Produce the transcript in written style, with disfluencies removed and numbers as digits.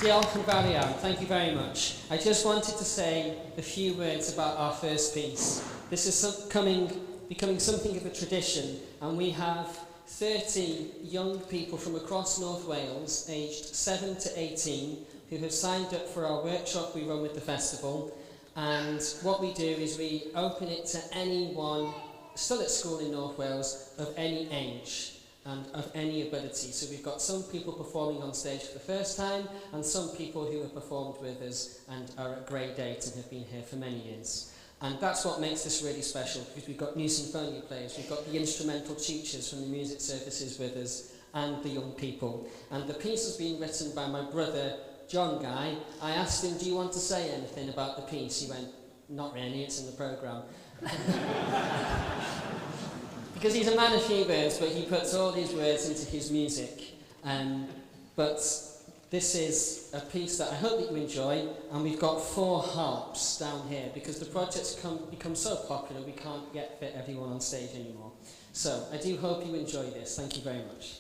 Diolch yn fawr iawn. Thank you very much. I just wanted to say a few words about our first piece. This is becoming something of a tradition, and we have 30 young people from across North Wales, aged 7 to 18, who have signed up for our workshop we run with the festival. And what we do is we open it to anyone still at school in North Wales of any age and of any ability. So we've got some people performing on stage for the first time, and some people who have performed with us and are at grade 8 and have been here for many years. And that's what makes this really special, because we've got new sinfonia players, we've got the instrumental teachers from the music services with us, and the young people. And the piece has been written by my brother, John Guy. I asked him, do you want to say anything about the piece? He went, not really, it's in the programme. Because he's a man of few words, but he puts all these words into his music. But this is a piece that I hope that you enjoy, and we've got 4 harps down here, because the project's become so popular we can't fit everyone on stage anymore. So I do hope you enjoy this. Thank you very much.